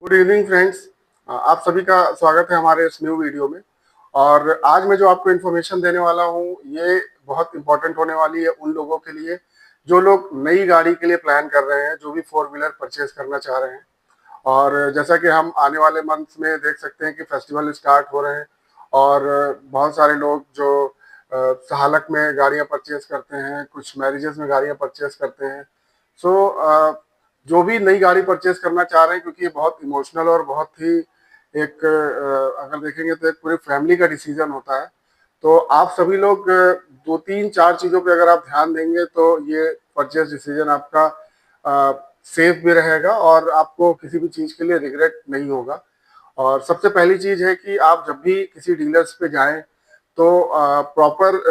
Good evening friends. आप सभी का स्वागत है हमारे इस न्यू वीडियो में। और आज मैं जो आपको इन्फॉर्मेशन देने वाला हूँ ये बहुत इंपॉर्टेंट होने वाली है उन लोगों के लिए जो लोग नई गाड़ी के लिए प्लान कर रहे हैं, जो भी फोर व्हीलर परचेज करना चाह रहे हैं। और जैसा कि हम आने वाले मंथ्स में देख सकते हैं कि फेस्टिवल स्टार्ट हो रहे हैं और बहुत सारे लोग जो सहालक में गाड़ियां परचेज करते हैं, कुछ मैरिजेस में गाड़ियां परचेज करते हैं। सो जो भी नई गाड़ी परचेज करना चाह रहे हैं, क्योंकि ये बहुत इमोशनल और बहुत ही एक अगर देखेंगे तो एक पूरी फैमिली का डिसीजन होता है। तो आप सभी लोग दो तीन चार चीजों पे अगर आप ध्यान देंगे तो ये परचेज डिसीजन आपका सेफ भी रहेगा और आपको किसी भी चीज के लिए रिग्रेट नहीं होगा। और सबसे पहली चीज है कि आप जब भी किसी डीलर्स पे जाएं तो प्रॉपर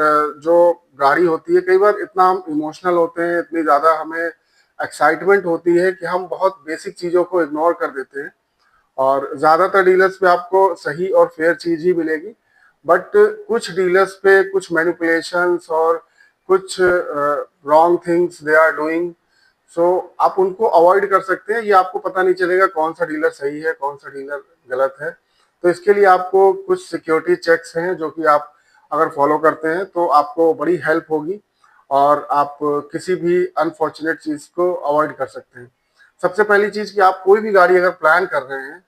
जो गाड़ी होती है, कई बार इतना हम इमोशनल होते हैं, इतनी ज्यादा हमें एक्साइटमेंट होती है कि हम बहुत बेसिक चीजों को इग्नोर कर देते हैं। और ज्यादातर डीलर्स पे आपको सही और फेयर चीज ही मिलेगी, बट कुछ डीलर्स पे कुछ मैनिपुलेशंस और कुछ wrong things they are doing. So आप उनको अवॉइड कर सकते हैं। ये आपको पता नहीं चलेगा कौन सा डीलर सही है, कौन सा डीलर गलत है। तो इसके लिए आपको कुछ सिक्योरिटी चेक्स हैं जो कि आप अगर फॉलो करते हैं तो आपको बड़ी हेल्प होगी और आप किसी भी अनफॉर्चुनेट चीज को अवॉइड कर सकते हैं। सबसे पहली चीज कि आप कोई भी गाड़ी अगर प्लान कर रहे हैं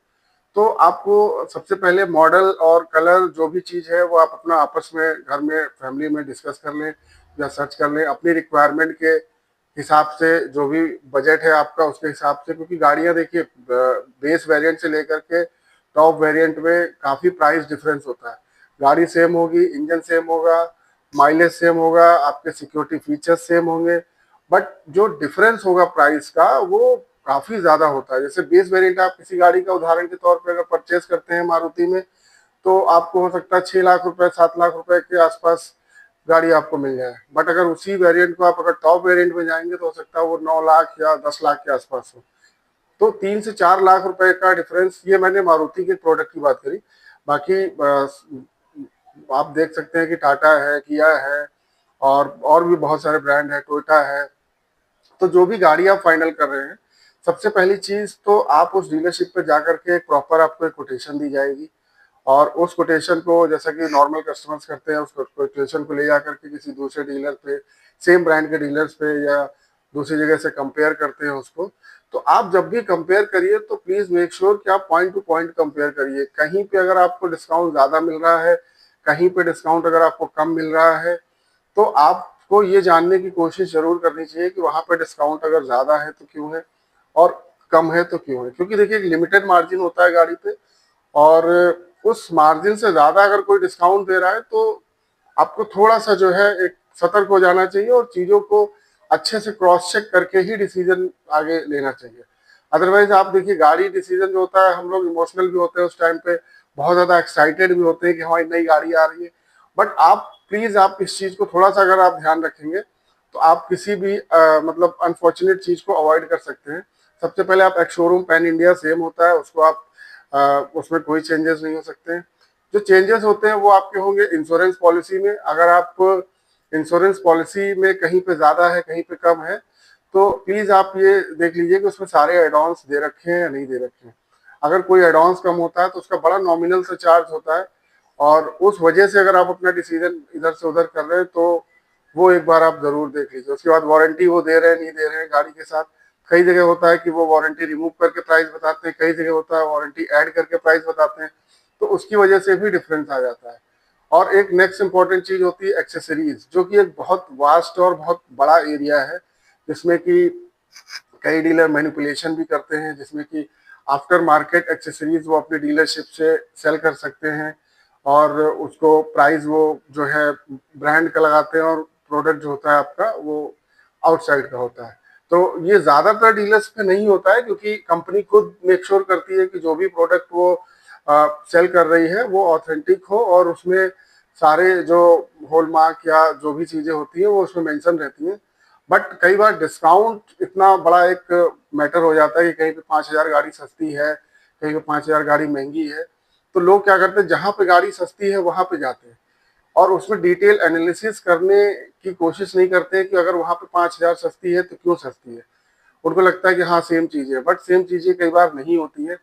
तो आपको सबसे पहले मॉडल और कलर जो भी चीज है वो आप अपना आपस में घर में फैमिली में डिस्कस कर लें या सर्च कर लें अपनी रिक्वायरमेंट के हिसाब से, जो भी बजट है आपका उसके हिसाब से। क्योंकि गाड़ियां देखिए बेस वेरिएंट से लेकर के टॉप वेरिएंट में काफी प्राइस डिफरेंस होता है। गाड़ी सेम होगी, इंजन सेम होगा, माइलेज सेम होगा, आपके सिक्योरिटी फीचर्स सेम होंगे, बट जो डिफरेंस होगा प्राइस का वो काफी ज्यादा होता है। जैसे बेस वेरिएंट आप किसी गाड़ी का उदाहरण के तौर पे अगर परचेज करते हैं मारुति में, तो आपको हो सकता है 6 लाख रुपए 7 लाख रुपए के आसपास गाड़ी आपको मिल जाए। बट अगर उसी वेरिएंट को आप अगर टॉप वेरिएंट में जाएंगे तो हो सकता है वो 9 लाख या 10 लाख के आसपास हो। तो 3 से 4 लाख रुपए का डिफरेंस, ये मैंने मारुति के प्रोडक्ट की बात करी। बाकी आप देख सकते हैं कि टाटा है, किया है और भी बहुत सारे ब्रांड है, टोयोटा है। तो जो भी गाड़ी आप फाइनल कर रहे हैं, सबसे पहली चीज तो आप उस डीलरशिप पे जाकर के एक प्रॉपर आपको एक कोटेशन दी जाएगी। और उस कोटेशन को, जैसा कि नॉर्मल कस्टमर्स करते हैं, उस कोटेशन को ले जाकर के किसी दूसरे डीलर पे, सेम ब्रांड के डीलर्स पे या दूसरी जगह से कंपेयर करते हैं उसको। तो आप जब भी कंपेयर करिए तो प्लीज मेक श्योर कि आप पॉइंट टू पॉइंट कंपेयर करिए। कहीं पे अगर आपको डिस्काउंट ज्यादा मिल रहा है, कहीं पे डिस्काउंट अगर आपको कम मिल रहा है, तो आपको ये जानने की कोशिश जरूर करनी चाहिए कि वहां पे डिस्काउंट अगर ज्यादा है तो क्यों है और कम है तो क्यों है। क्योंकि देखिए एक लिमिटेड मार्जिन होता है गाड़ी पे, और उस मार्जिन से ज्यादा अगर कोई डिस्काउंट दे रहा है तो आपको थोड़ा सा जो है एक सतर्क हो जाना चाहिए और चीजों को अच्छे से क्रॉस चेक करके ही डिसीजन आगे लेना चाहिए। अदरवाइज आप देखिए गाड़ी डिसीजन जो होता है, हम लोग इमोशनल भी होते हैं उस टाइम पे, बहुत ज्यादा एक्साइटेड भी होते हैं कि हमारी नई गाड़ी आ रही है। बट आप प्लीज आप इस चीज को थोड़ा सा अगर आप ध्यान रखेंगे तो आप किसी भी मतलब अनफॉर्चुनेट चीज को अवॉइड कर सकते हैं। सबसे पहले आप एक शोरूम पैन इंडिया सेम होता है, उसको आप उसमें कोई चेंजेस नहीं हो सकते हैं। जो चेंजेस होते हैं वो आपके होंगे इंश्योरेंस पॉलिसी में। अगर आप इंश्योरेंस पॉलिसी में कहीं पे ज्यादा है कहीं पे कम है, तो प्लीज आप ये देख लीजिए कि उसमें सारे एडॉन्स दे रखे हैं या नहीं दे रखे हैं। अगर कोई एडॉन्स कम होता है तो उसका बड़ा नॉमिनल से चार्ज होता है, और उस वजह से अगर आप अपना डिसीजन इधर से उधर कर रहे हैं तो वो एक बार आप जरूर देख लीजिए। उसके बाद वारंटी वो दे रहे हैं नहीं दे रहे हैं गाड़ी के साथ। कई जगह होता है कि वो वारंटी रिमूव करके प्राइस बताते हैं, कई जगह होता है वारंटी ऐड करके प्राइस बताते हैं, तो उसकी वजह से भी डिफरेंस आ जाता है। और एक नेक्स्ट इंपॉर्टेंट चीज होती है एक्सेसरीज, जो कि एक बहुत वास्ट और बहुत बड़ा एरिया है, जिसमें कि कई डीलर मैनिपुलेशन भी करते हैं, जिसमें कि आफ्टर मार्केट एक्सेसरीज वो अपने डीलरशिप से सेल कर सकते हैं और उसको प्राइस वो जो है ब्रांड का लगाते हैं और प्रोडक्ट जो होता है आपका वो आउटसाइड का होता है। तो ये ज्यादातर डीलर्स पे नहीं होता है, क्योंकि कंपनी खुद मेक श्योर करती है कि जो भी प्रोडक्ट वो सेल कर रही है वो ऑथेंटिक हो और उसमें सारे जो हॉलमार्क या जो भी चीजें होती है वो उसमें मेंशन रहती हैं। बट कई बार डिस्काउंट इतना बड़ा एक मैटर हो जाता है कि कहीं पे 5,000 गाड़ी सस्ती है, कहीं पे 5,000 गाड़ी महंगी है। तो लोग क्या करते हैं, जहां पे गाड़ी सस्ती है वहां पे जाते हैं और उसमें डिटेल एनालिसिस करने की कोशिश नहीं करते हैं कि अगर वहां पे 5,000 सस्ती है तो क्यों सस्ती है। उनको लगता है कि हाँ सेम चीज है, बट सेम चीजें कई बार नहीं होती है।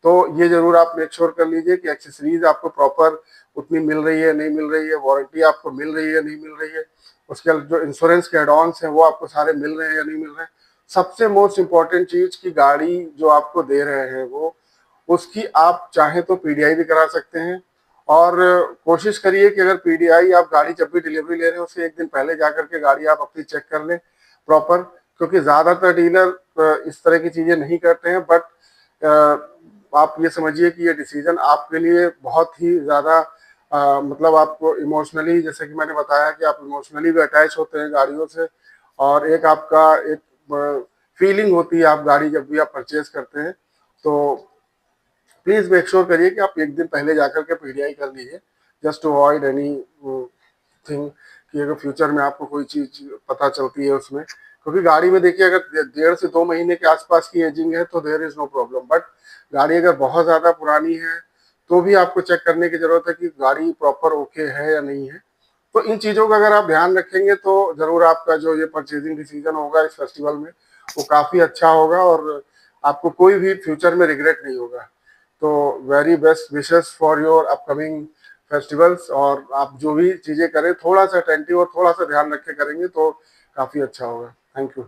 तो ये जरूर आप मेक श्योर कर लीजिए कि एक्सेसरीज आपको प्रॉपर उतनी मिल रही है नहीं मिल रही है, वारंटी आपको मिल रही है नहीं मिल रही है, उसके जो इंश्योरेंस के एडॉन्स हैं वो आपको सारे मिल रहे हैं या नहीं मिल रहे हैं। सबसे मोस्ट इम्पॉर्टेंट चीज की गाड़ी जो आपको दे रहे हैं वो उसकी आप चाहें तो पीडीआई भी करा सकते हैं। और कोशिश करिए कि अगर पीडीआई आप गाड़ी जब भी डिलीवरी ले रहे हैं उससे एक दिन पहले जाकर के गाड़ी आप अपनी चेक कर लें प्रॉपर, क्योंकि ज्यादातर डीलर इस तरह की चीजें नहीं करते हैं। बट आप ये समझिए कि ये डिसीजन आपके लिए बहुत ही ज्यादा मतलब आपको इमोशनली, जैसे कि मैंने बताया कि आप इमोशनली भी अटैच होते हैं गाड़ियों से, और एक आपका एक फीलिंग होती है आप गाड़ी जब भी आप परचेज करते हैं। तो प्लीज मेक श्योर करिए कि आप एक दिन पहले जाकर के पीडीआई कर लीजिए, just to avoid any thing कि अगर फ्यूचर में आपको कोई चीज पता चलती है उसमें, क्योंकि गाड़ी में देखिए अगर 1.5 से 2 महीने के आसपास की एजिंग है तो there is no problem, but गाड़ी अगर बहुत ज्यादा पुरानी है तो भी आपको चेक करने की जरूरत है कि गाड़ी प्रॉपर ओके है या नहीं है। तो इन चीजों का अगर आप ध्यान रखेंगे तो जरूर आपका जो ये परचेजिंग डिसीजन होगा इस फेस्टिवल में वो काफी अच्छा होगा और आपको कोई भी फ्यूचर में रिग्रेट नहीं होगा। तो very best wishes for your upcoming festivals, और आप जो भी चीजें करें थोड़ा सा अटेंटिव और थोड़ा सा ध्यान रख के करेंगे तो काफी अच्छा होगा। Thank you.